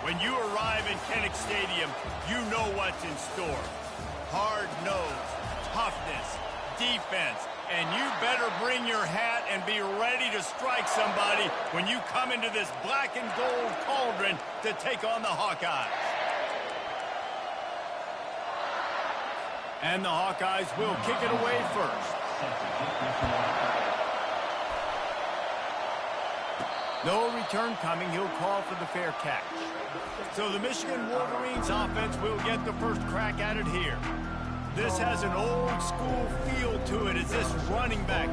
When you arrive in Kinnick Stadium, you know what's in store. Hard nose, toughness, defense, and you better bring your hat and be ready to strike somebody when you come into this black and gold cauldron to take on the Hawkeyes. And the Hawkeyes will kick it away first. No return coming. He'll call for the fair catch. So the Michigan Wolverines offense will get the first crack at it here. This has an old school feel to it as this running back.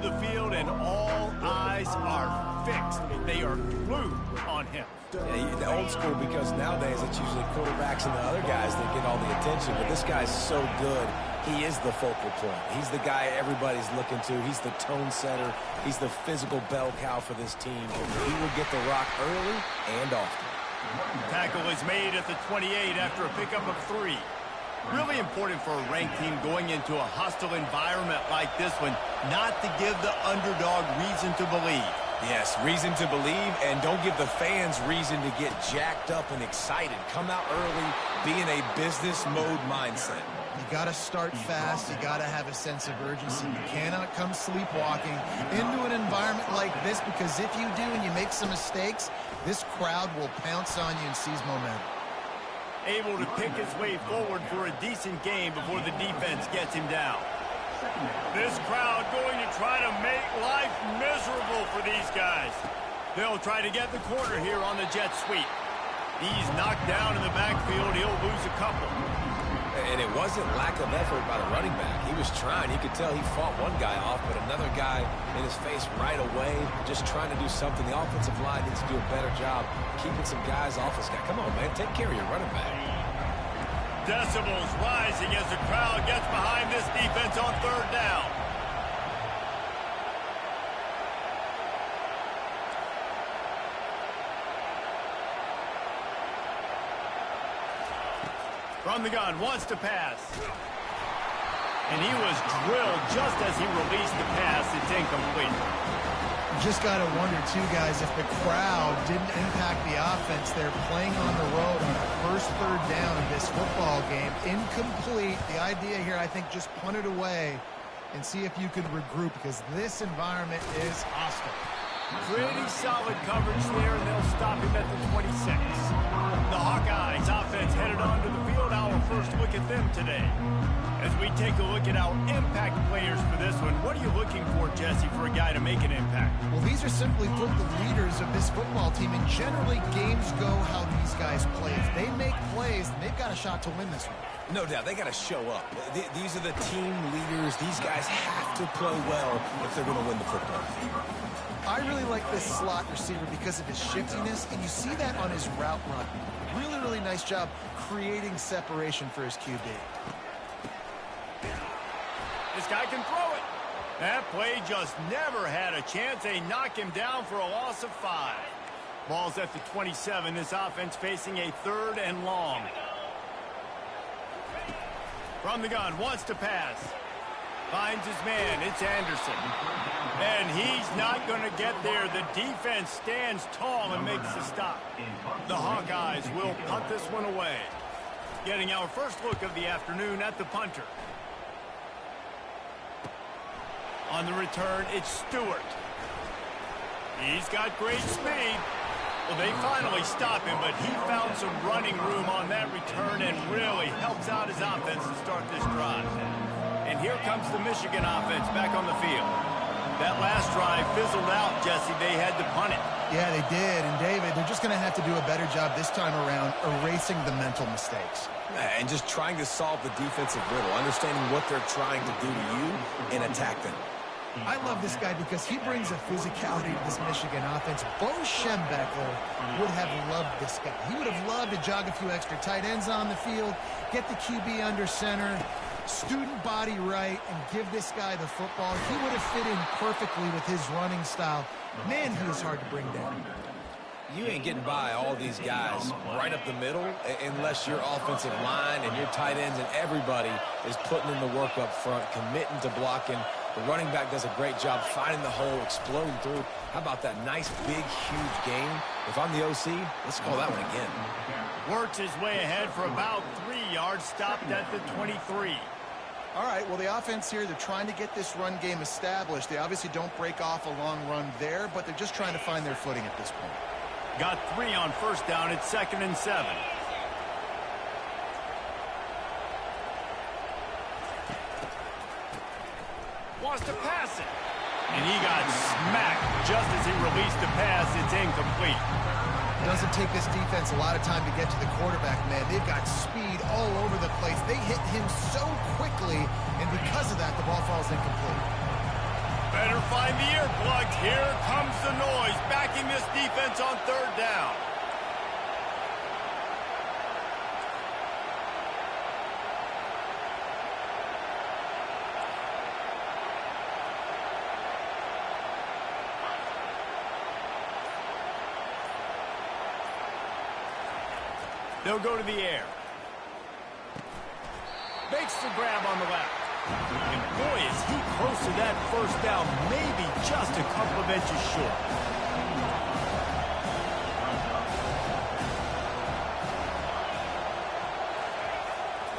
the field, and all eyes are fixed. They are glued on him. Yeah, the old school, because nowadays it's usually quarterbacks and the other guys that get all the attention, but this guy's so good. He is the focal point. He's the guy everybody's looking to. He's the tone setter. He's the physical bell cow for this team. He will get the rock early and often. Tackle is made at the 28 after a pickup of 3. Really important for a ranked team going into a hostile environment like this one, not to give the underdog reason to believe. Yes, reason to believe, and don't give the fans reason to get jacked up and excited. Come out early, be in a business mode mindset. You got to start fast. You got to have a sense of urgency. You cannot come sleepwalking into an environment like this, because if you do and you make some mistakes, this crowd will pounce on you and seize momentum. Able to pick his way forward for a decent game before the defense gets him down. This crowd going to try to make life miserable for these guys. They'll try to get the corner here on the jet sweep. He's knocked down in the backfield. He'll lose a couple. And it wasn't lack of effort by the running back. He was trying. You could tell he fought one guy off, but another guy in his face right away, just trying to do something. The offensive line needs to do a better job keeping some guys off this guy. Come on, man. Take care of your running back. Decibels rising as the crowd gets behind this defense on 3rd down. From the gun, wants to pass. And he was drilled just as he released the pass. It's incomplete. You just got to wonder, too, guys, if the crowd didn't impact the offense. They're playing on the road on the first 3rd down of this football game. Incomplete. The idea here, I think, just punt it away and see if you can regroup, because this environment is hostile. Pretty solid coverage there, and they'll stop him at the 26. The Hawkeyes offense headed onto the field. Our first look at them today. As we take a look at our impact players for this one, what are you looking for, Jesse, for a guy to make an impact? Well, these are simply put the leaders of this football team, and generally games go how these guys play. If they make plays, they've got a shot to win this one. No doubt, they got to show up. These are the team leaders. These guys have to play well if they're going to win the football. I really like this slot receiver because of his shiftiness, and you see that on his route run. Really, really nice job creating separation for his QB. This guy can throw it. That play just never had a chance. They knock him down for a loss of 5. Ball's at the 27. This offense facing a 3rd and long. From the gun, wants to pass. Finds his man. It's Anderson. And he's not going to get there. The defense stands tall and makes the stop. The Hawkeyes will punt this one away. Getting our first look of the afternoon at the punter. On the return, it's Stewart. He's got great speed. Well, they finally stop him, but he found some running room on that return and really helps out his offense to start this drive. And here comes the Michigan offense back on the field. That last drive fizzled out, Jesse. They had to punt it. Yeah, they did. And, David, they're just going to have to do a better job this time around erasing the mental mistakes. And just trying to solve the defensive riddle, understanding what they're trying to do to you and attack them. I love this guy because he brings a physicality to this Michigan offense. Bo Schembechler would have loved this guy. He would have loved to jog a few extra tight ends on the field, get the QB under center, student body right, and give this guy the football. He would have fit in perfectly with his running style. Man, he was hard to bring down. You ain't getting by all these guys right up the middle unless your offensive line and your tight ends and everybody is putting in the work up front, committing to blocking. The running back does a great job finding the hole, exploding through. How about that nice, big, huge game? If I'm the OC, let's call that one again. Works his way ahead for about 3 yards, stopped at the 23. All right, well, the offense here, they're trying to get this run game established. They obviously don't break off a long run there, but they're just trying to find their footing at this point. Got 3 on first down. It's 2nd and 7. Wants to pass it. And he got smacked just as he released the pass. It's incomplete. It doesn't take this defense a lot of time to get to the quarterback, man. They've got speed all over the place. They hit him so quickly, and because of that, the ball falls incomplete. Better find the earplugs. Here comes the noise, backing this defense on third down. They'll go to the air. Makes the grab on the left. And boy, is he close to that first down, maybe just a couple of inches short.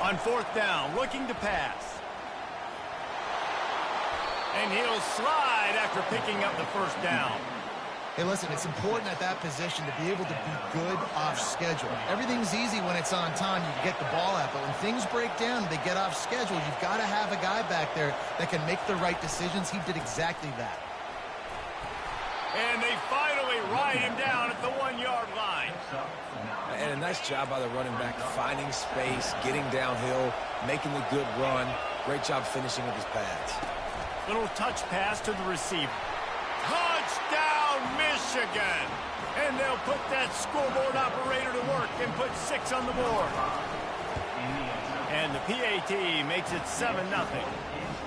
On fourth down, looking to pass. And he'll slide after picking up the first down. Hey, listen, it's important at that position to be able to be good off schedule. Everything's easy when it's on time. You can get the ball out, but when things break down, they get off schedule. You've got to have a guy back there that can make the right decisions. He did exactly that. And they finally ride him down at the 1-yard line. And a nice job by the running back, finding space, getting downhill, making a good run. Great job finishing with his pads. Little touch pass to the receiver. Touchdown, Michigan! And they'll put that scoreboard operator to work and put 6 on the board. And the PAT makes it 7-0.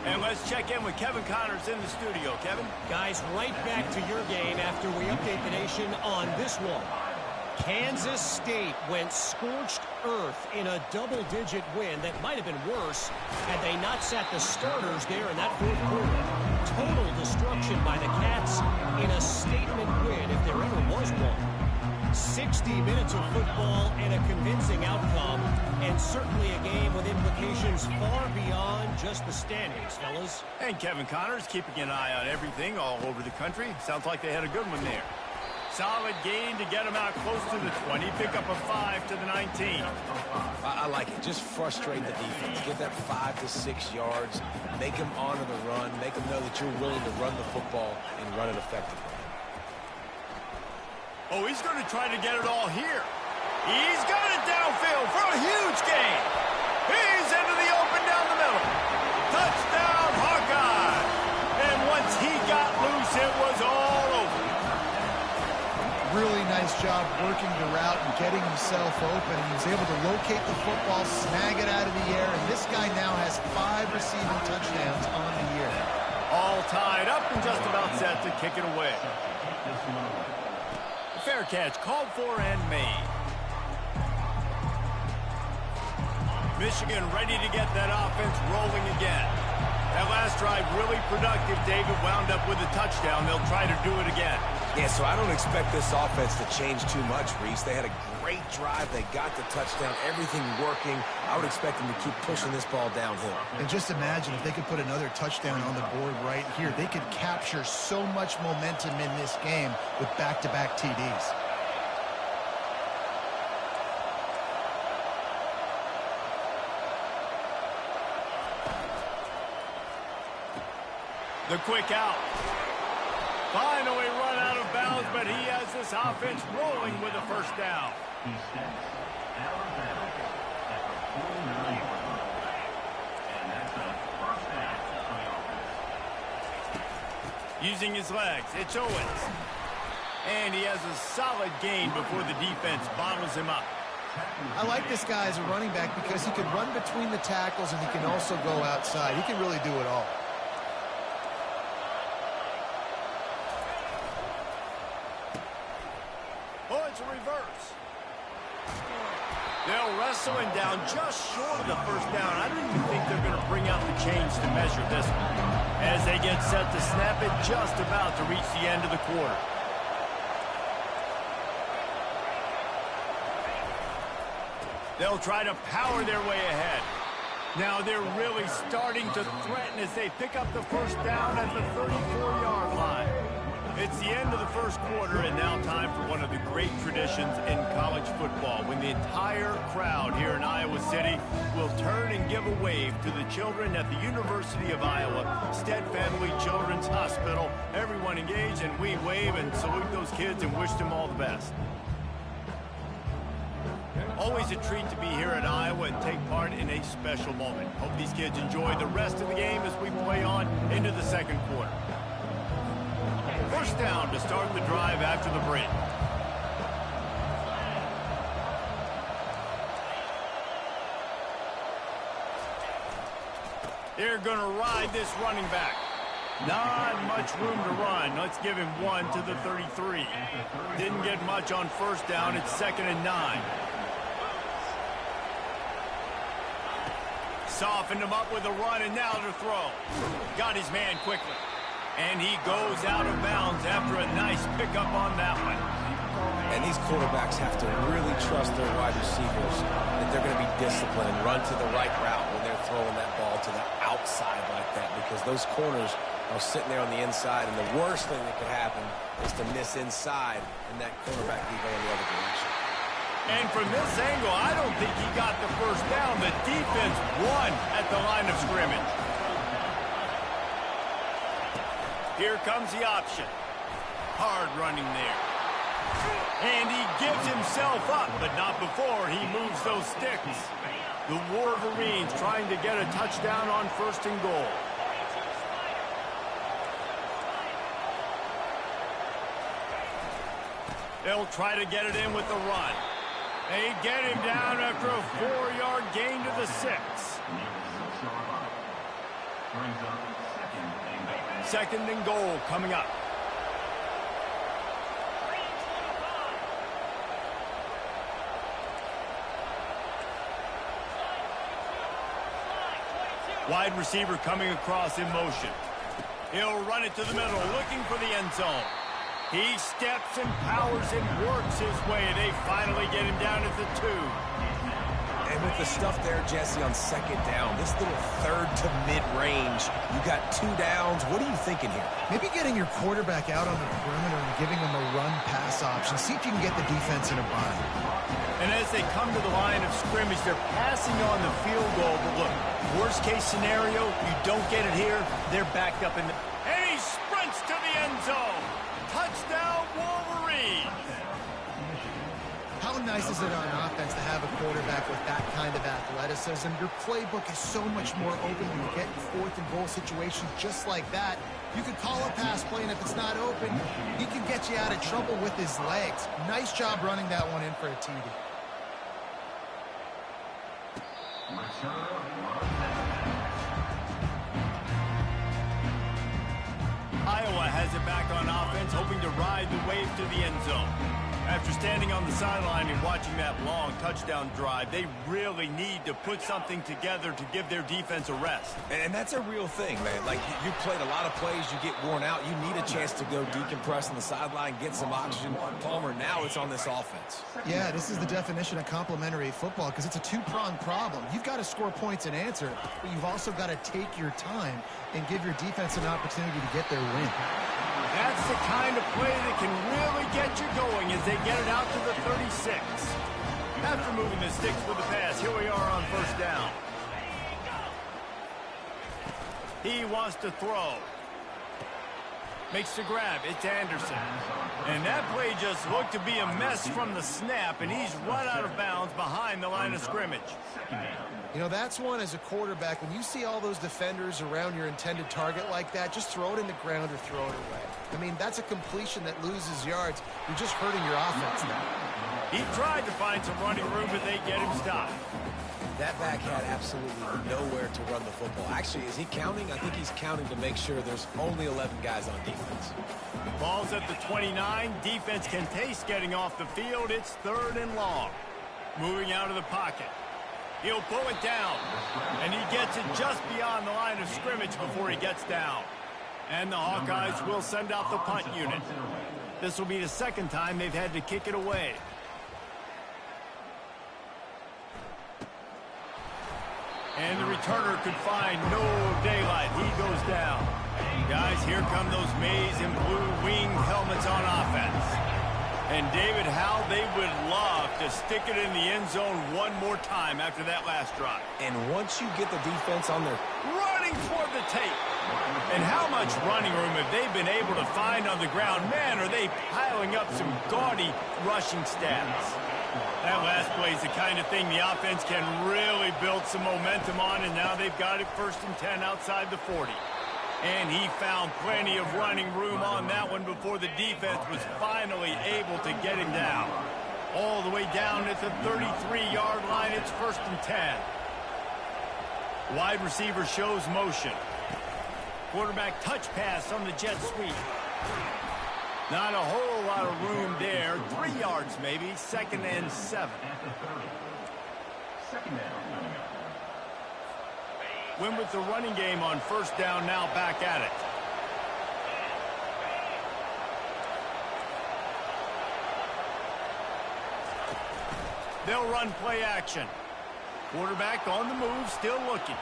And let's check in with Kevin Connors in the studio. Kevin? Guys, right back to your game after we update the nation on this one. Kansas State went scorched earth in a double-digit win that might have been worse had they not sat the starters there in that fourth quarter. Total destruction by the Cats in a statement win if there ever was one. 60 minutes of football and a convincing outcome, and certainly a game with implications far beyond just the standings, fellas. And Kevin Connors keeping an eye on everything all over the country. Sounds like they had a good one there. Solid gain to get them out close to the 20. Pick up a 5 to the 19. I like it. Just frustrate the defense. Get that 5 to 6 yards. Make them honor the run. Make them know that you're willing to run the football and run it effectively. Oh, he's going to try to get it all here. He's got it downfield for a huge gain. He's into the open down the middle. Touchdown, Hawkeye. And once he got loose, it was all over. Really nice job working the route and getting himself open. He was able to locate the football, snag it out of the air, and this guy now has 5 receiving touchdowns on the year. All tied up and just about set to kick it away. Fair catch called for and made. Michigan ready to get that offense rolling again. That last drive really productive. David wound up with a touchdown. They'll try to do it again. Yeah, so I don't expect this offense to change too much, Reese. They had a great drive. They got the touchdown. Everything working. I would expect them to keep pushing this ball downhill. And just imagine if they could put another touchdown on the board right here. They could capture so much momentum in this game with back-to-back TDs. The quick out. Finally run out of bounds, but he has this offense rolling with a first down. Using his legs, it's Owens. And he has a solid gain before the defense bottles him up. I like this guy as a running back because he can run between the tackles and he can also go outside. He can really do it all. Oh, it's a reverse. They'll wrestle him down just short of the first down. I don't even think they're going to bring out the chains to measure this one. As they get set to snap it, just about to reach the end of the quarter. They'll try to power their way ahead. Now they're really starting to threaten as they pick up the first down at the 34-yard line. It's the end of the first quarter, and now time for one of the great traditions in college football, when the entire crowd here in Iowa City will turn and give a wave to the children at the University of Iowa, Stead Family Children's Hospital. Everyone engaged, and we wave and salute those kids and wish them all the best. Always a treat to be here at Iowa and take part in a special moment. Hope these kids enjoy the rest of the game as we play on into the second quarter. First down to start the drive after the break. They're going to ride this running back. Not much room to run. Let's give him 1 to the 33. Didn't get much on first down. It's 2nd and 9. Softened him up with a run, and now to throw. Got his man quickly. And he goes out of bounds after a nice pickup on that one. And these quarterbacks have to really trust their wide receivers that they're going to be disciplined and run to the right route when they're throwing that ball to the outside like that, because those corners are sitting there on the inside, and the worst thing that could happen is to miss inside and that cornerback be going the other direction. And from this angle, I don't think he got the first down. The defense won at the line of scrimmage. Here comes the option. Hard running there. And he gives himself up, but not before he moves those sticks. The Wolverines trying to get a touchdown on 1st and goal. They'll try to get it in with the run. They get him down after a 4-yard gain to the 6. 2nd and goal coming up. Wide receiver coming across in motion. He'll run it to the middle, looking for the end zone. He steps and powers and works his way. They finally get him down at the 2. And with the stuff there, Jesse, on 2nd down, this little 3rd to mid-range, you got 2 downs. What are you thinking here? Maybe getting your quarterback out on the perimeter and giving him a run-pass option. See if you can get the defense in a bind. And as they come to the line of scrimmage, they're passing on the field goal. But look, worst-case scenario, you don't get it here, they're backed up in the... And he sprints to the end zone. Touchdown, Wolverines. How nice is it on offense to have a quarterback with that kind of athleticism? Your playbook is so much more open when you get in 4th and goal situations just like that. You could call a pass play, and if it's not open, he can get you out of trouble with his legs. Nice job running that one in for a TD. Iowa has it back on offense, hoping to ride the wave to the end zone. After standing on the sideline and watching that long touchdown drive, they really need to put something together to give their defense a rest. And that's a real thing, man. Like, you played a lot of plays, you get worn out, you need a chance to go decompress on the sideline, get some oxygen. Palmer, now it's on this offense. Yeah, this is the definition of complementary football, because it's a two-pronged problem. You've got to score points and answer, but you've also got to take your time and give your defense an opportunity to get their win. That's the kind of play that can really get you going as they get it out to the 36. After moving the sticks with the pass, here we are on 1st down. He wants to throw. Makes the grab. It's Anderson. And that play just looked to be a mess from the snap, and he's run out of bounds behind the line of scrimmage. You know, that's one as a quarterback. When you see all those defenders around your intended target like that, just throw it in the ground or throw it away. I mean, that's a completion that loses yards. You're just hurting your offense now. He tried to find some running room, but they get him stopped. That back had absolutely nowhere to run the football. Actually, is he counting? I think he's counting to make sure there's only 11 guys on defense. Ball's at the 29. Defense can taste getting off the field. It's 3rd and long. Moving out of the pocket. He'll pull it down, and he gets it just beyond the line of scrimmage before he gets down. And the Hawkeyes will send out the punt unit. This will be the 2nd time they've had to kick it away. And the returner could find no daylight. He goes down. Guys, here come those maize and blue winged helmets on offense. And David, how they would love to stick it in the end zone one more time after that last drive. And once you get the defense on their... Running toward the tape. And how much running room have they been able to find on the ground? Man, are they piling up some gaudy rushing stats. That last play is the kind of thing the offense can really build some momentum on, and now they've got it 1st and 10 outside the 40. And he found plenty of running room on that one before the defense was finally able to get him down. All the way down at the 33-yard line, it's 1st and 10. Wide receiver shows motion. Quarterback touch pass on the jet sweep. Not a whole lot of room there. 3 yards maybe. 2nd and 7. Win with the running game on 1st down, now back at it. They'll run play action. Quarterback on the move, still looking.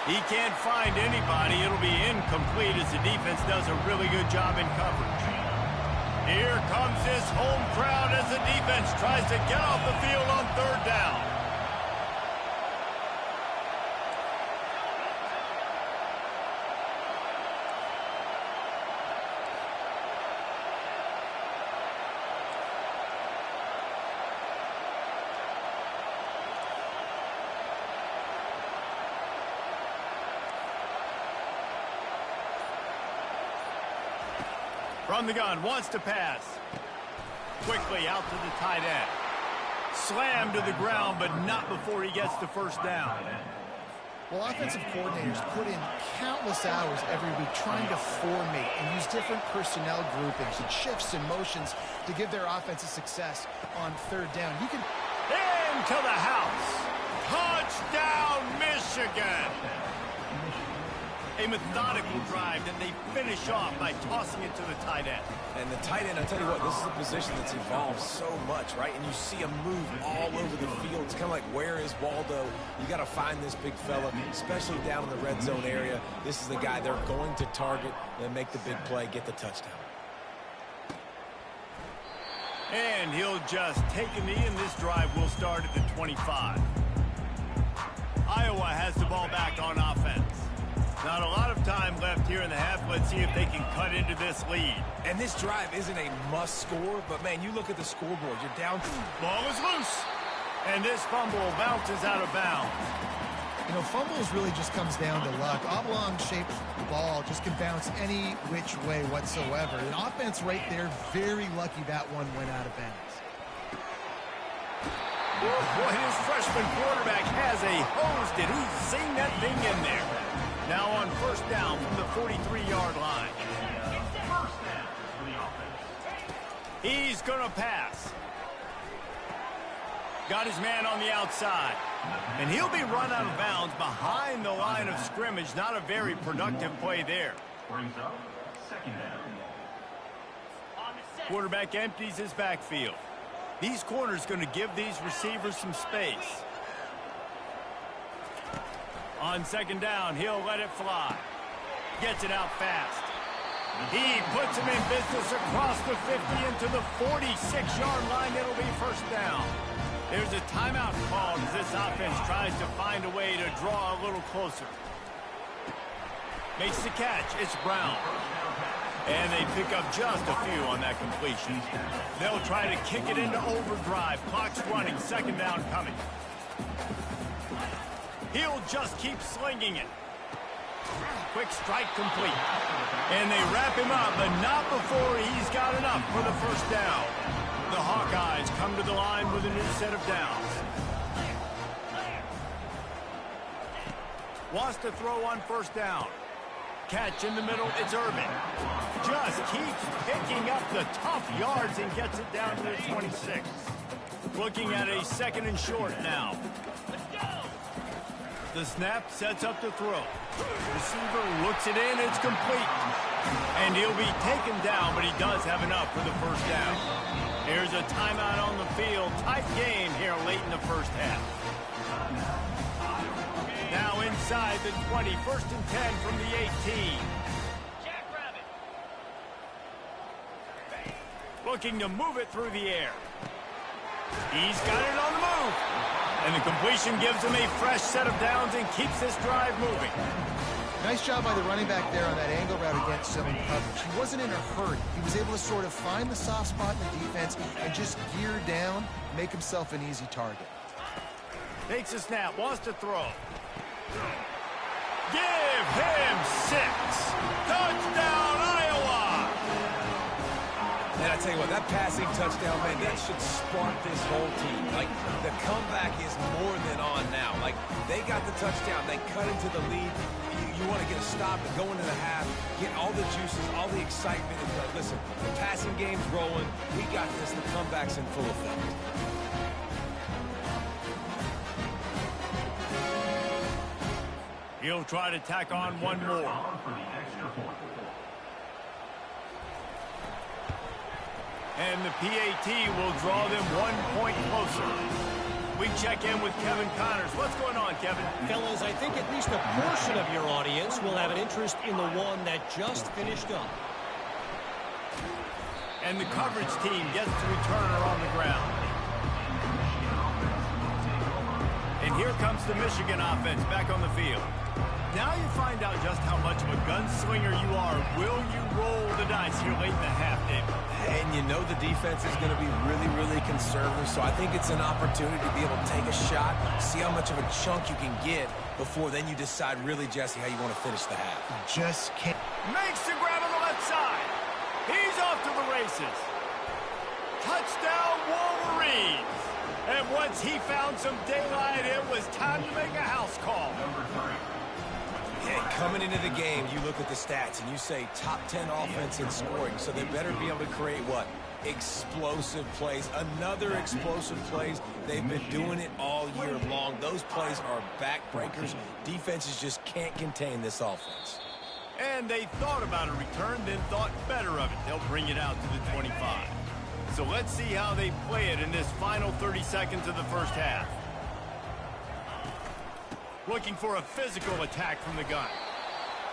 He can't find anybody. It'll be incomplete as the defense does a really good job in coverage. Here comes this home crowd as the defense tries to get off the field on 3rd down. From the gun, wants to pass. Quickly out to the tight end. Slammed to the ground, but not before he gets the 1st down. Well, offensive coordinators put in countless hours every week trying to formate and use different personnel groupings and shifts and motions to give their offensive success on 3rd down. You can... Into the house. Touchdown, Michigan. A methodical drive that they finish off by tossing it to the tight end. And the tight end, I'll tell you what, this is a position that's evolved so much, right? And you see him move all over the field. It's kind of like, where is Waldo? You got to find this big fella, especially down in the red zone area. This is the guy they're going to target and make the big play, get the touchdown. And he'll just take a knee, and this drive will start at the 25. Iowa has the ball back on offense. Not a lot of time left here in the half. Let's see if they can cut into this lead. And this drive isn't a must score, but, man, you look at the scoreboard. You're down. Ball is loose. And this fumble bounces out of bounds. You know, fumbles really just comes down to luck. Oblong-shaped ball just can bounce any which way whatsoever. The offense right there, very lucky that one went out of bounds. Boy, his freshman quarterback has a hose. Did he sing that thing in there? Now on 1st down from the 43-yard line. He's going to pass. Got his man on the outside. And he'll be run out of bounds behind the line of scrimmage. Not a very productive play there. Quarterback empties his backfield. These corners going to give these receivers some space. On 2nd down, he'll let it fly. Gets it out fast. He puts him in business across the 50 into the 46-yard line. It'll be 1st down. There's a timeout called as this offense tries to find a way to draw a little closer. Makes the catch. It's Brown. And they pick up just a few on that completion. They'll try to kick it into overdrive. Clock's running. 2nd down coming. He'll just keep slinging it. Quick strike complete. And they wrap him up, but not before he's got enough for the 1st down. The Hawkeyes come to the line with a new set of downs. Wants to throw on 1st down. Catch in the middle, it's Irvin. Just keeps picking up the tough yards and gets it down to the 26. Looking at a 2nd and short now. The snap sets up the throw. Receiver looks it in. It's complete. And he'll be taken down, but he does have enough for the 1st down. Here's a timeout on the field. Tight game here late in the 1st half. Now inside the 20. 1st and 10 from the 18. Looking to move it through the air. He's got it on the move. And the completion gives him a fresh set of downs and keeps this drive moving. Nice job by the running back there on that angle route against zone coverage. He wasn't in a hurry. He was able to sort of find the soft spot in the defense and just gear down, make himself an easy target. Takes a snap, wants to throw. Give him 6. Touchdown, Iowa! And I tell you what, that passing touchdown, man, that should spark this whole team. Like, the comeback is more than on now. Like, they got the touchdown. They cut into the lead. You want to get a stop and go into the half, get all the juices, all the excitement. And listen, the passing game's rolling. We got this. The comeback's in full effect. He'll try to tack on one more. And the PAT will draw them 1 point closer. We check in with Kevin Connors. What's going on, Kevin? Fellas, I think at least a portion of your audience will have an interest in the one that just finished up. And the coverage team gets the returner on the ground. And here comes the Michigan offense back on the field. Now you find out just how much of a gunslinger you are. Will you roll the dice here late in the half, David? And you know the defense is going to be really, really conservative, so I think it's an opportunity to be able to take a shot, see how much of a chunk you can get before then you decide really, Jesse, how you want to finish the half. Just can't. Makes the grab on the left side. He's off to the races. Touchdown, Wolverines. And once he found some daylight, it was time to make a house call. And coming into the game, you look at the stats and you say top 10 offense in scoring, so they better be able to create what? Explosive plays. Another explosive plays. They've been doing it all year long. Those plays are backbreakers. Defenses just can't contain this offense. And they thought about a return, then thought better of it. They'll bring it out to the 25. So let's see how they play it in this final 30 seconds of the first half. Looking for a physical attack from the gun.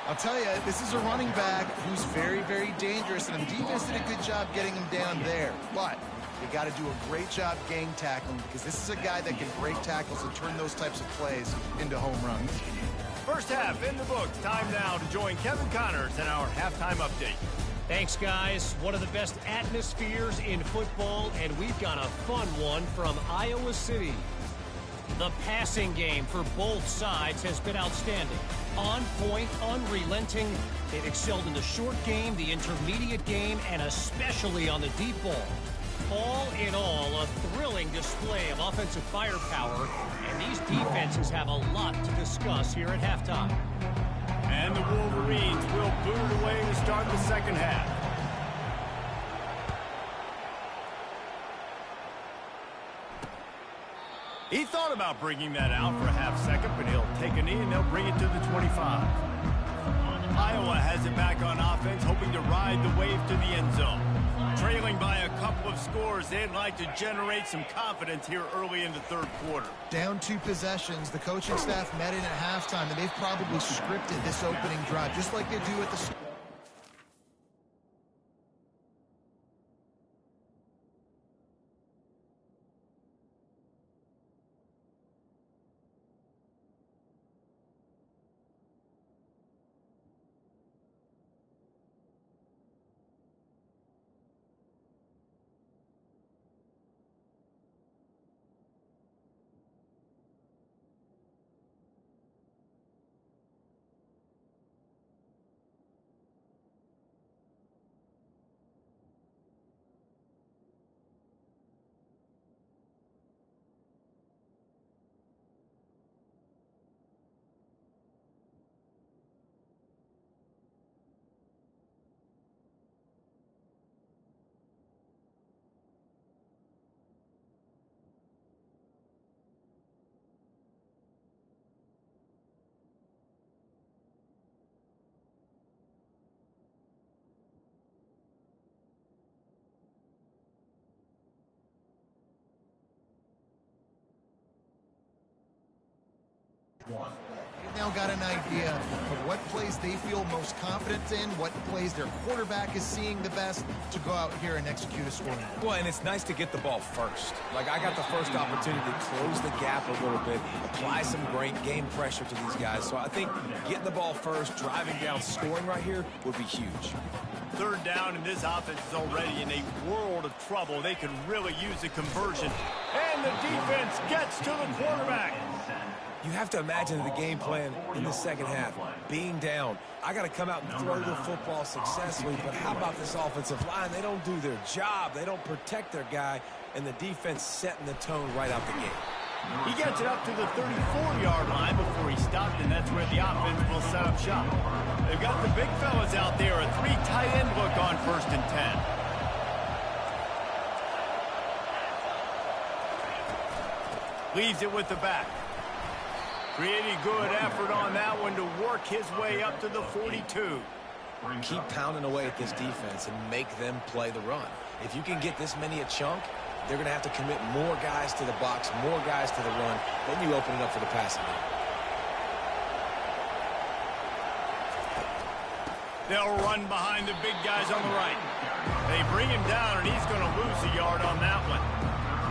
I'll tell you, this is a running back who's very, very dangerous, and the defense did a good job getting him down there. But you got to do a great job gang tackling, because this is a guy that can break tackles and turn those types of plays into home runs. First half in the books. Time now to join Kevin Connors in our halftime update. Thanks, guys. One of the best atmospheres in football, and we've got a fun one from Iowa City. The passing game for both sides has been outstanding. On point, unrelenting. They've excelled in the short game, the intermediate game, and especially on the deep ball. All in all, a thrilling display of offensive firepower, and these defenses have a lot to discuss here at halftime. And the Wolverines will boot it away to start the second half. He thought about bringing that out for a half second, but he'll take a knee and they'll bring it to the 25. Iowa has it back on offense, hoping to ride the wave to the end zone. Trailing by a couple of scores, they'd like to generate some confidence here early in the third quarter. Down 2 possessions, the coaching staff met in at halftime, and they've probably scripted this opening drive, just like they do at the... They've now got an idea of what plays they feel most confident in, what plays their quarterback is seeing the best to go out here and execute a scoring. Well, and it's nice to get the ball first. Like, I got the first opportunity to close the gap a little bit, apply some great game pressure to these guys. So I think getting the ball first, driving down, scoring right here would be huge. Third down, and this offense is already in a world of trouble. They could really use a conversion. And the defense gets to the quarterback. You have to imagine the game plan in the second half. Being down, I got to come out and throw the football successfully, but how about this offensive line? They don't do their job. They don't protect their guy, and the defense setting the tone right out the gate. He gets it up to the 34-yard line before he stopped, and that's where the offense will set up shop. They've got the big fellas out there, a 3 tight end look on 1st and 10. Leaves it with the back. Pretty good effort on that one to work his way up to the 42. Keep pounding away at this defense and make them play the run. If you can get this many a chunk, they're going to have to commit more guys to the box, more guys to the run. Then you open it up for the passing game. They'll run behind the big guys on the right. They bring him down, and he's going to lose a yard on that one.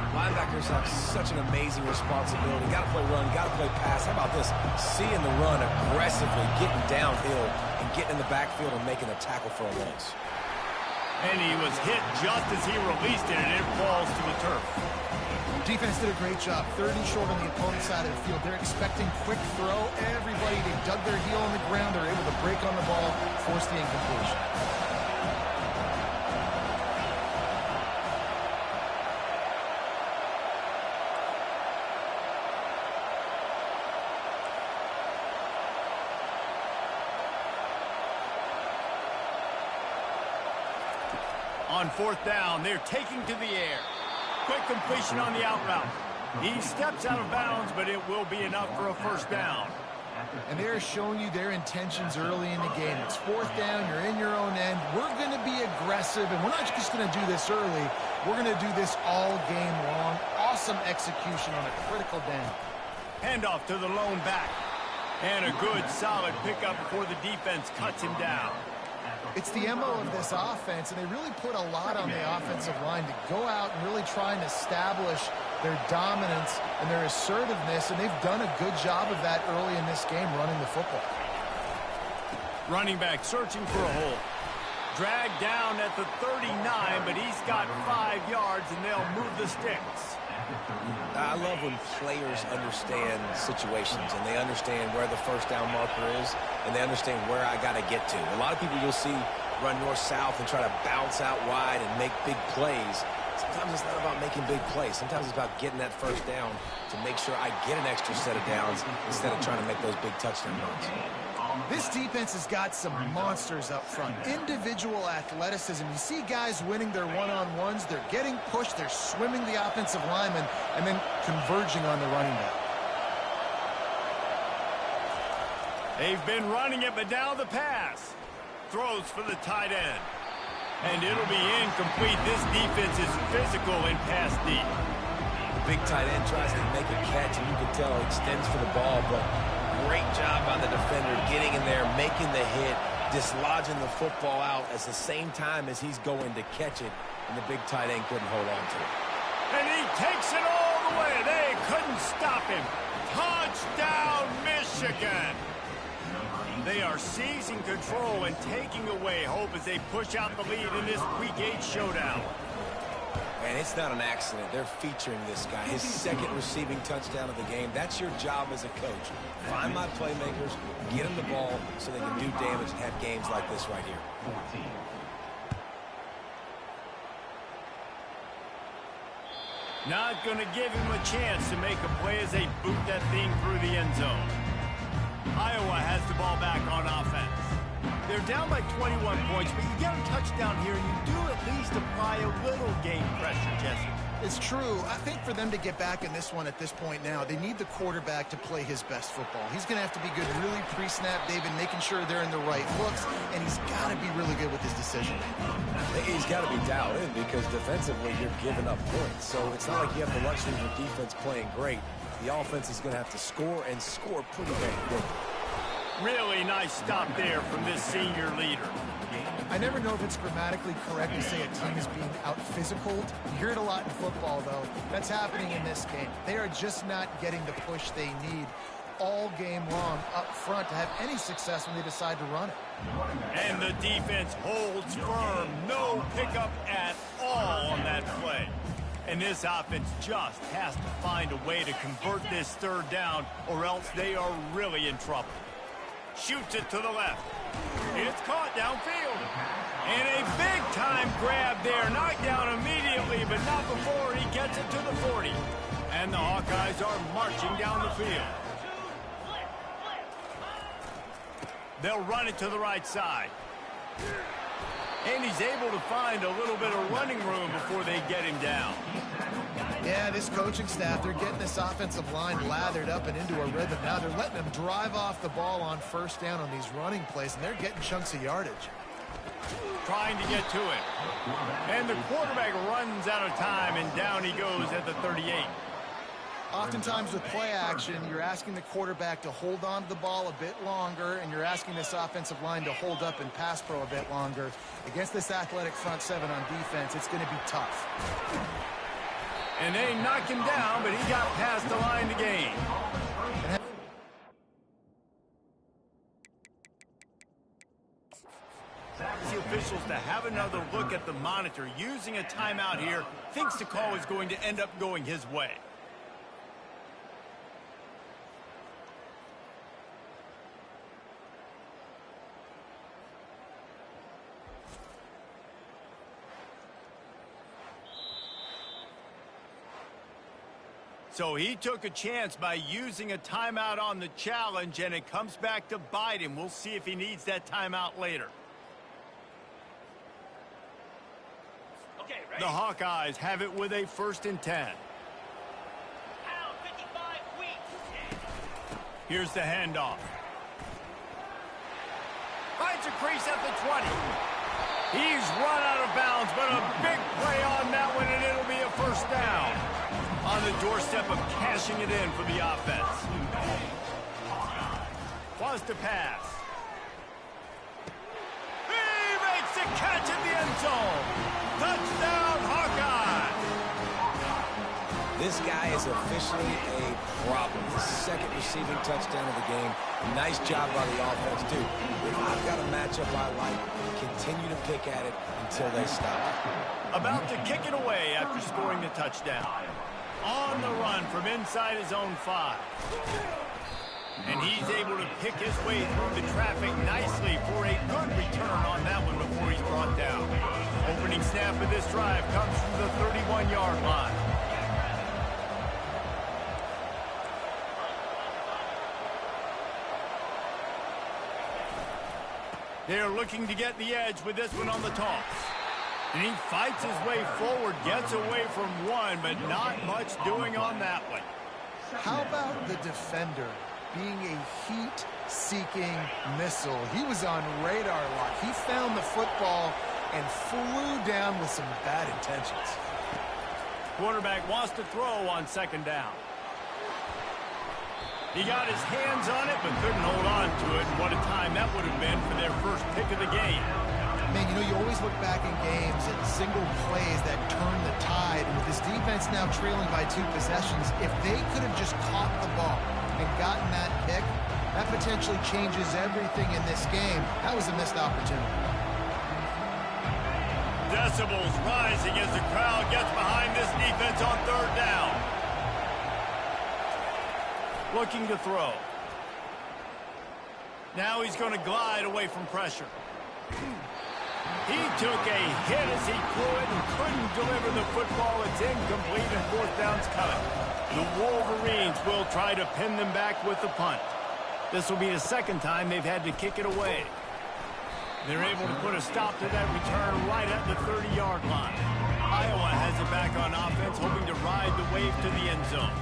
Linebackers have such an amazing responsibility. Got to play run, got to play pass. How about this? Seeing the run aggressively, getting downhill, and getting in the backfield and making a tackle for a loss. And he was hit just as he released it, and it falls to the turf. Defense did a great job. 30 short on the opponent's side of the field. They're expecting quick throw. Everybody, they dug their heel on the ground. They're able to break on the ball, force the incompletion. On 4th down, they're taking to the air. Quick completion on the out route. He steps out of bounds, but it will be enough for a 1st down. And they're showing you their intentions early in the game. It's 4th down, you're in your own end. We're going to be aggressive, and we're not just going to do this early. We're going to do this all game long. Awesome execution on a critical down. Handoff to the lone back. And a good, solid pickup before the defense cuts him down. It's the MO of this offense, and they really put a lot on the offensive line to go out and really try and establish their dominance and their assertiveness, and they've done a good job of that early in this game running the football. Running back searching for a hole. Dragged down at the 39, but he's got 5 yards, and they'll move the sticks. I love when players understand situations and they understand where the 1st down marker is and they understand where I got to get to. A lot of people you'll see run north-south and try to bounce out wide and make big plays. Sometimes it's not about making big plays. Sometimes it's about getting that 1st down to make sure I get an extra set of downs instead of trying to make those big touchdown runs. This defense has got some monsters up front. Individual athleticism. You see guys winning their one-on-ones. They're getting pushed. They're swimming the offensive lineman and then converging on the running back. They've been running it, but now the pass. Throws for the tight end. And it'll be incomplete. This defense is physical in pass deep. The big tight end tries to make a catch, and you can tell he extends for the ball, but great job by the defender getting in there, making the hit, dislodging the football out at the same time as he's going to catch it, and the big tight end couldn't hold on to it. And he takes it all the way. They couldn't stop him. Touchdown, Michigan. They are seizing control and taking away hope as they push out the lead in this Week 8 showdown. And it's not an accident. They're featuring this guy. His 2nd receiving touchdown of the game. That's your job as a coach. Find my playmakers, get them the ball so they can do damage and have games like this right here. Not going to give him a chance to make a play as they boot that thing through the end zone. Iowa has the ball back on offense. They're down by 21 points, but you get a touchdown here, and you do at least apply a little game pressure, Jesse. It's true. I think for them to get back in this one at this point now, they need the quarterback to play his best football. He's going to have to be good really pre-snap, David, making sure they're in the right looks, and he's got to be really good with his decision. He's got to be dialed in because defensively you're giving up points. So it's not like you have the luxury of your defense playing great. The offense is going to have to score and score pretty dang good. Really nice stop there from this senior leader. I never know if it's grammatically correct to say a team is being out-physicaled. You hear it a lot in football, though. That's happening in this game. They are just not getting the push they need all game long up front to have any success when they decide to run it. And the defense holds firm. No pickup at all on that play. And this offense just has to find a way to convert this third down, or else they are really in trouble. Shoots it to the left. It's caught downfield. And a big-time grab there. Knocked down immediately, but not before he gets it to the 40. And the Hawkeyes are marching down the field. They'll run it to the right side. And he's able to find a little bit of running room before they get him down. Yeah, this coaching staff, they're getting this offensive line lathered up and into a rhythm. Now they're letting them drive off the ball on first down on these running plays, and they're getting chunks of yardage. Trying to get to it. And the quarterback runs out of time, and down he goes at the 38. Oftentimes with play action, you're asking the quarterback to hold on to the ball a bit longer, and you're asking this offensive line to hold up and pass pro a bit longer. Against this athletic front seven on defense, it's going to be tough. And they knock him down, but he got past the line to gain. The officials to have another look at the monitor using a timeout here, thinks the call is going to end up going his way. So he took a chance by using a timeout on the challenge, and it comes back to bite him. We'll see if he needs that timeout later. Okay, ready? The Hawkeyes have it with a 1st and 10. Pound 55 wheat. Here's the handoff. Finds a crease at the 20. He's run out of bounds, but a big play on that one, and it'll be a 1st down. On the doorstep of cashing it in for the offense. Was to pass. He makes the catch in the end zone. Touchdown, Hawkeye. This guy is officially a problem. His 2nd receiving touchdown of the game. Nice job by the offense, too. If I've got a matchup I like, continue to pick at it until they stop. About to kick it away after scoring the touchdown. On the run from inside his own 5. And he's able to pick his way through the traffic nicely for a good return on that one before he's brought down. Opening snap of this drive comes from the 31-yard line. They're looking to get the edge with this one on the toss. And he fights his way forward, gets away from one, but not much doing on that one. How about the defender being a heat-seeking missile? He was on radar lock. He found the football and flew down with some bad intentions. Quarterback wants to throw on 2nd down. He got his hands on it, but couldn't hold on to it. What a time that would have been for their first pick of the game. Man, you know, you always look back in games at single plays that turn the tide. And with this defense now trailing by 2 possessions, if they could have just caught the ball and gotten that pick, that potentially changes everything in this game. That was a missed opportunity. Decibels rising as the crowd gets behind this defense on 3rd down. Looking to throw. Now he's going to glide away from pressure. He took a hit as he threw it and couldn't deliver the football. It's incomplete and 4th down's coming. The Wolverines will try to pin them back with the punt. This will be the 2nd time they've had to kick it away. They're able to put a stop to that return right at the 30-yard line. Iowa has it back on offense, hoping to ride the wave to the end zone.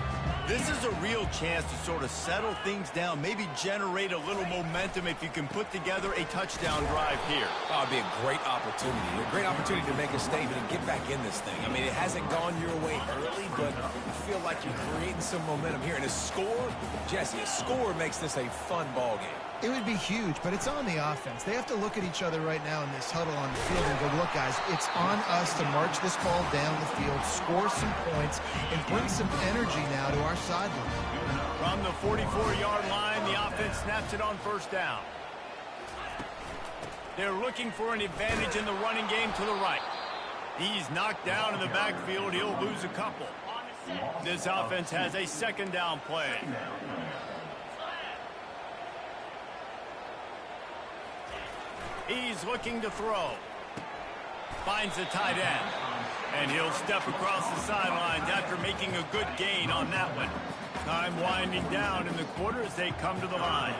This is a real chance to sort of settle things down, maybe generate a little momentum if you can put together a touchdown drive here. Oh, it'd be a great opportunity to make a statement and get back in this thing. I mean, it hasn't gone your way early, but you feel like you're creating some momentum here. And a score, Jesse, a score makes this a fun ball game. It would be huge, but it's on the offense. They have to look at each other right now in this huddle on the field and go, look, guys, it's on us to march this ball down the field, score some points, and bring some energy now to our sideline. From the 44-yard line, the offense snaps it on 1st down. They're looking for an advantage in the running game to the right. He's knocked down in the backfield. He'll lose a couple. This offense has a second down play. He's looking to throw. Finds the tight end. And he'll step across the sidelines after making a good gain on that one. Time winding down in the quarter as they come to the line.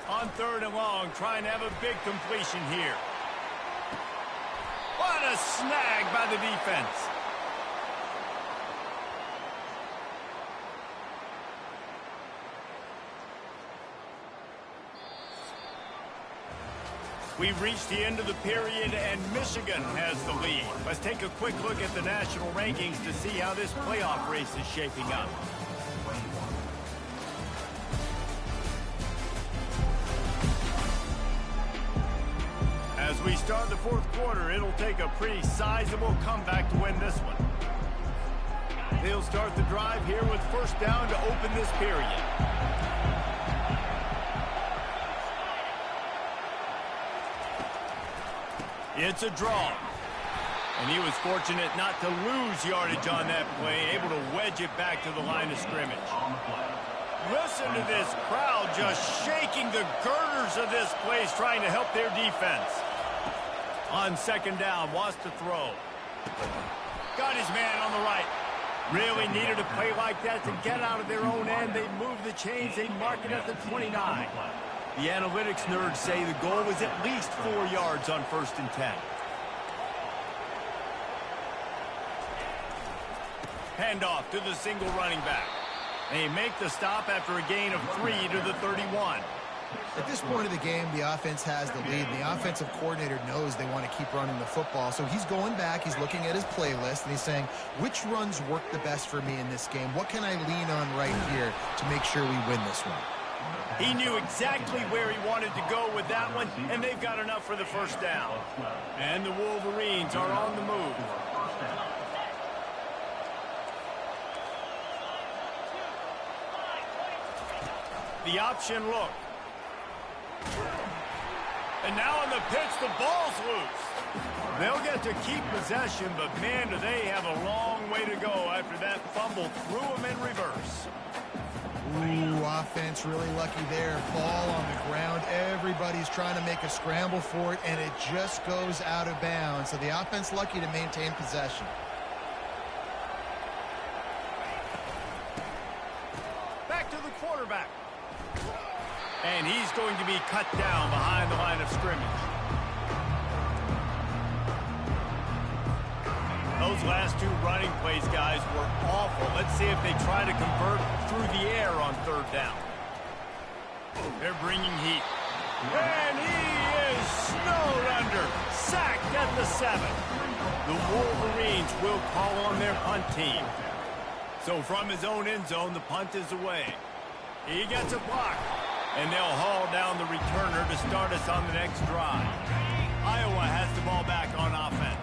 On 3rd and long, trying to have a big completion here. What a snag by the defense. We've reached the end of the period, and Michigan has the lead. Let's take a quick look at the national rankings to see how this playoff race is shaping up. As we start the 4th quarter, it'll take a pretty sizable comeback to win this one. They'll start the drive here with 1st down to open this period. It's a draw. And he was fortunate not to lose yardage on that play, able to wedge it back to the line of scrimmage. Listen to this crowd just shaking the girders of this place, trying to help their defense. On 2nd down, wants to throw. Got his man on the right. Really needed a play like that to get out of their own end. They move the chains. They mark it at the 29. The analytics nerds say the goal was at least 4 yards on 1st and 10. Handoff to the single running back. They make the stop after a gain of 3 to the 31. At this point of the game, the offense has the lead. The offensive coordinator knows they want to keep running the football. So he's going back, he's looking at his playlist, and he's saying, which runs work the best for me in this game? What can I lean on right here to make sure we win this one? He knew exactly where he wanted to go with that one, and they've got enough for the 1st down. And the Wolverines are on the move. The option look. And now on the pitch, the ball's loose. They'll get to keep possession, but man, do they have a long way to go after that fumble threw them in reverse. Ooh, offense really lucky there. Ball on the ground. Everybody's trying to make a scramble for it, and it just goes out of bounds. So the offense lucky to maintain possession. Back to the quarterback. And he's going to be cut down behind the line of scrimmage. Those last 2 running plays, guys, were awful. Let's see if they try to convert through the air on 3rd down. They're bringing heat. And he is snowed under. Sacked at the 7. The Wolverines will call on their punt team. So from his own end zone, the punt is away. He gets a block. And they'll haul down the returner to start us on the next drive. Iowa has the ball back on offense.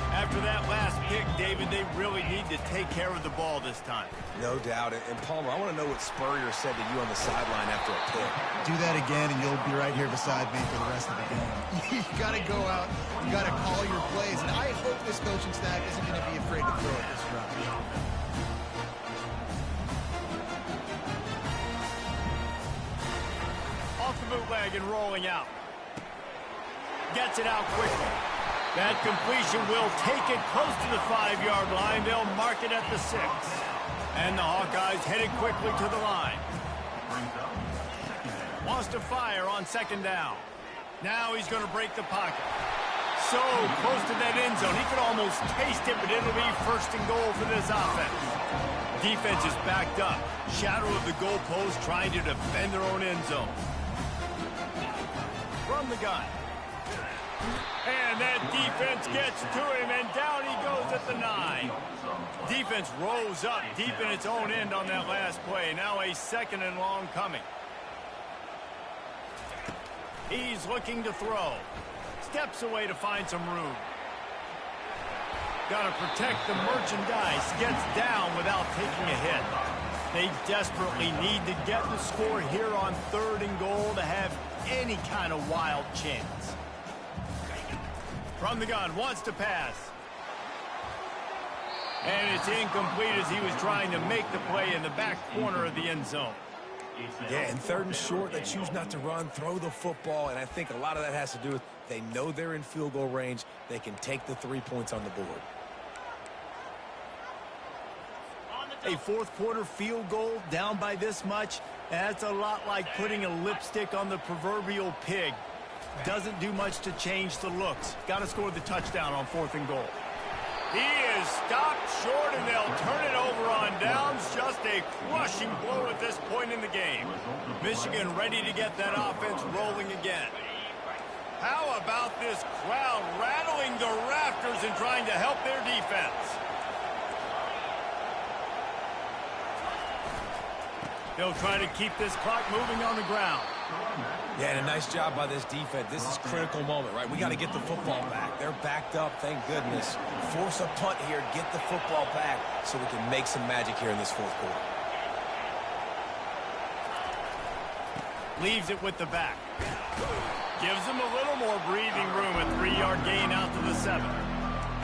After that last pick, David, they really need to take care of the ball this time. No doubt. And Palmer, I want to know what Spurrier said to you on the sideline after a pick. Do that again, and you'll be right here beside me for the rest of the game. You got to go out. You got to call your plays. And I hope this coaching staff isn't going to be afraid to throw at this drive. Bootleg and rolling out. Gets it out quickly. That completion will take it close to the 5-yard line. They'll mark it at the 6. And the Hawkeyes headed quickly to the line. Wants to fire on 2nd down. Now he's going to break the pocket. So close to that end zone. He could almost taste it, but it'll be 1st and goal for this offense. Defense is backed up. Shadow of the goalpost trying to defend their own end zone. From the gun. And that defense gets to him, and down he goes at the 9. Defense rose up deep in its own end on that last play. Now a 2nd and long coming. He's looking to throw. Steps away to find some room. Got to protect the merchandise. Gets down without taking a hit. They desperately need to get the score here on 3rd and goal to have any kind of wild chance. From the gun, wants to pass. And it's incomplete as he was trying to make the play in the back corner of the end zone. Yeah, and 3rd and short, they choose not to run, throw the football, and I think a lot of that has to do with they know they're in field goal range. They can take the 3 points on the board. A fourth quarter field goal down by this much, that's a lot like putting a lipstick on the proverbial pig. Doesn't do much to change the looks. Got to score the touchdown on 4th and goal. He is stopped short, and they'll turn it over on downs. Just a crushing blow at this point in the game. Michigan ready to get that offense rolling again. How about this crowd rattling the rafters and trying to help their defense? They'll try to keep this clock moving on the ground. Yeah, and a nice job by this defense. This is a critical moment, right? We got to get the football back. They're backed up, thank goodness. Force a punt here, get the football back so we can make some magic here in this 4th quarter. Leaves it with the back. Gives them a little more breathing room. A 3-yard gain out to the 7.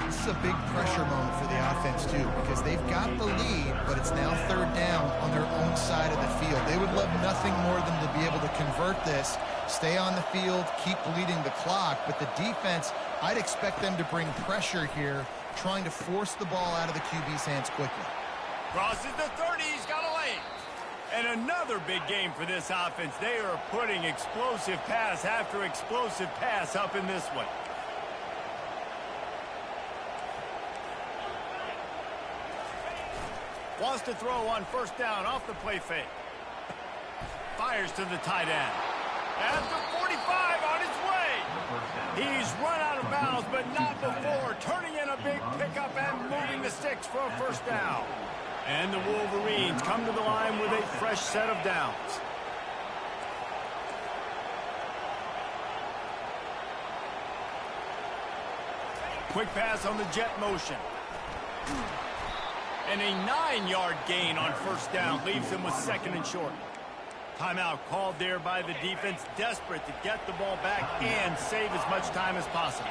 This is a big pressure moment for the offense, too, because they've got the lead, but it's now 3rd down on their own side of the field. They would love nothing more than to be able to convert this, stay on the field, keep bleeding the clock. But the defense, I'd expect them to bring pressure here, trying to force the ball out of the QB's hands quickly. Crosses the 30. He's got a lane. And another big game for this offense. They are putting explosive pass after explosive pass up in this one. Wants to throw on 1st down off the play fake. Fires to the tight end. At the 45 on his way. He's run out of bounds, but not before. Turning in a big pickup and moving the sticks for a 1st down. And the Wolverines come to the line with a fresh set of downs. Quick pass on the jet motion. And a 9-yard gain on 1st down leaves them with 2nd and short. Timeout called there by the defense, desperate to get the ball back and save as much time as possible.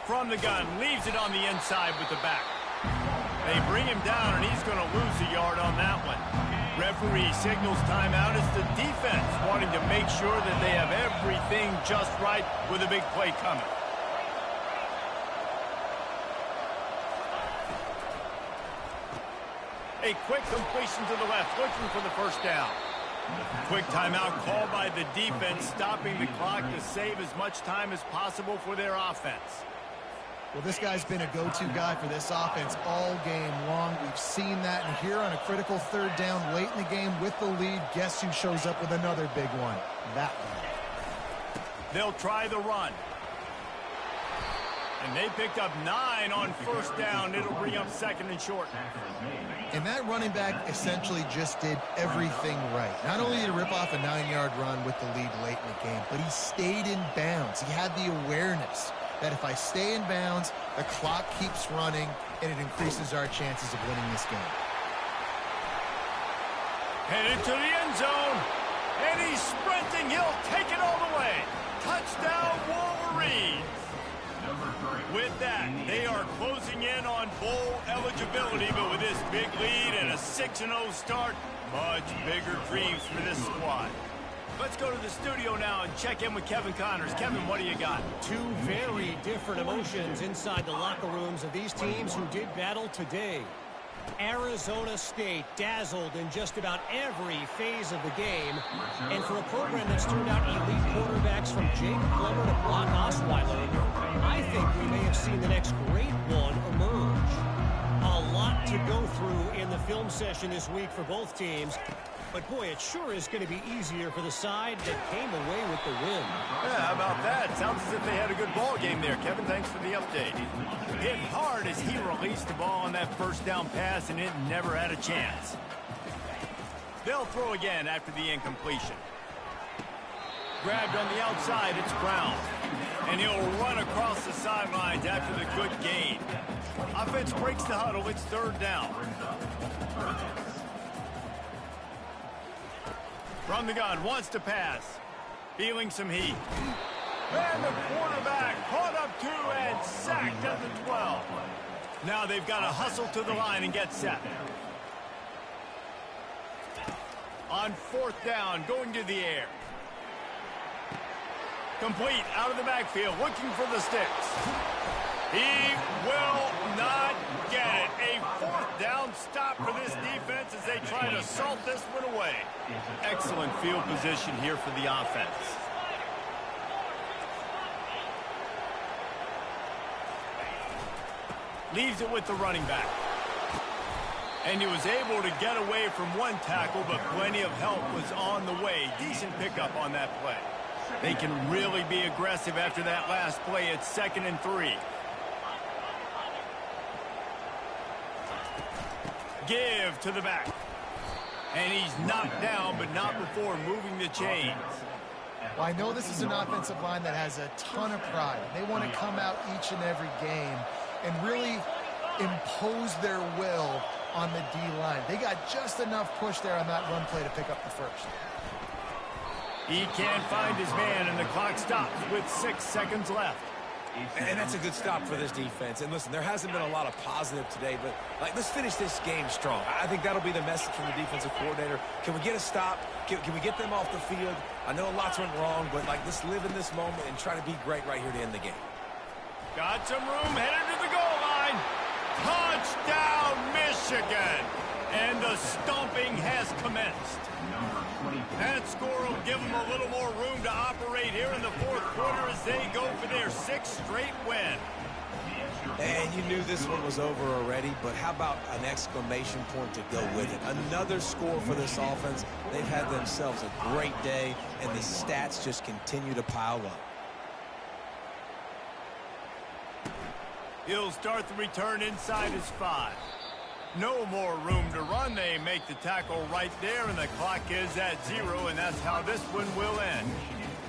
From the gun, leaves it on the inside with the back. They bring him down, and he's going to lose a yard on that one. Referee signals timeout. It's the defense wanting to make sure that they have everything just right with a big play coming. A quick completion to the left, looking for the 1st down. Quick timeout called by the defense, stopping the clock to save as much time as possible for their offense. Well, this guy's been a go-to guy for this offense all game long. We've seen that, and here on a critical 3rd down late in the game with the lead, guess who shows up with another big one? That one. They'll try the run. And they picked up 9 on 1st down. It'll bring up 2nd and short. And that running back essentially just did everything right. Not only did he rip off a 9-yard run with the lead late in the game, but he stayed in bounds. He had the awareness that if I stay in bounds, the clock keeps running, and it increases our chances of winning this game. Headed to the end zone, and he's sprinting. He'll take it all the way. Touchdown, Wolverines. With that, they are closing in on bowl eligibility, but with this big lead and a 6-0 start, much bigger dreams for this squad. Let's go to the studio now and check in with Kevin Connors. Kevin, what do you got? Two very different emotions inside the locker rooms of these teams who did battle today. Arizona State dazzled in just about every phase of the game. And for a program that's turned out elite quarterbacks from Jake Plummer to Brock Osweiler, I think we may have seen the next great one emerge. A lot to go through in the film session this week for both teams. But, boy, it sure is going to be easier for the side that came away with the win. Yeah, how about that? Sounds as if they had a good ball game there, Kevin. Thanks for the update. Hit hard as he released the ball on that 1st down pass, and it never had a chance. They'll throw again after the incompletion. Grabbed on the outside, it's Brown. And he'll run across the sidelines after the good gain. Offense breaks the huddle, it's 3rd down. From the gun, wants to pass. Feeling some heat. And the quarterback caught up two and sacked at the 12. Now they've got to hustle to the line and get set. On fourth down, going to the air. Complete out of the backfield, looking for the sticks. He will not get it. A fourth down stop for this defense as they try to salt this one away. Excellent field position here for the offense. Leaves it with the running back. And he was able to get away from one tackle, but plenty of help was on the way. Decent pickup on that play. They can really be aggressive after that last play. It's 2nd and 3. Give to the back. And he's knocked down, but not before moving the chains. Well, I know this is an offensive line that has a ton of pride. They want to come out each and every game and really impose their will on the D-line. They got just enough push there on that run play to pick up the first. He can't find his man, and the clock stops with 6 seconds left. And that's a good stop for this defense. And listen, there hasn't been a lot of positive today, but let's finish this game strong. I think that'll be the message from the defensive coordinator. Can we get a stop? Can we get them off the field? I know lots went wrong, but let's live in this moment and try to be great right here to end the game. Got some room, headed to the goal line. Touchdown, Michigan. And the stomping has commenced. That score will give them a little more room to operate here in the fourth quarter as they go for their 6th straight win. And you knew this one was over already, but how about an exclamation point to go with it? Another score for this offense. They've had themselves a great day, and the stats just continue to pile up. He'll start the return inside his 5. No more room to run. They make the tackle right there, and the clock is at 0, and that's how this one will end.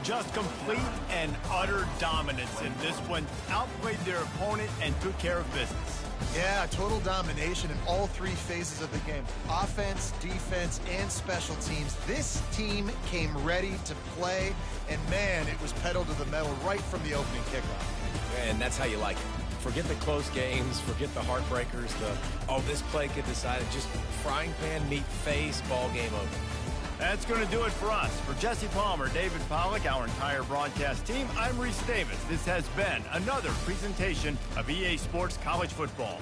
Just complete and utter dominance in this one. Outplayed their opponent and took care of business. Yeah, total domination in all 3 phases of the game. Offense, defense, and special teams. This team came ready to play, and man, it was pedal to the metal right from the opening kickoff. And that's how you like it. Forget the close games, forget the heartbreakers, this play could decide it. Just frying pan, meat face, ball game over. That's going to do it for us. For Jesse Palmer, David Pollack, our entire broadcast team, I'm Reese Davis. This has been another presentation of EA Sports College Football.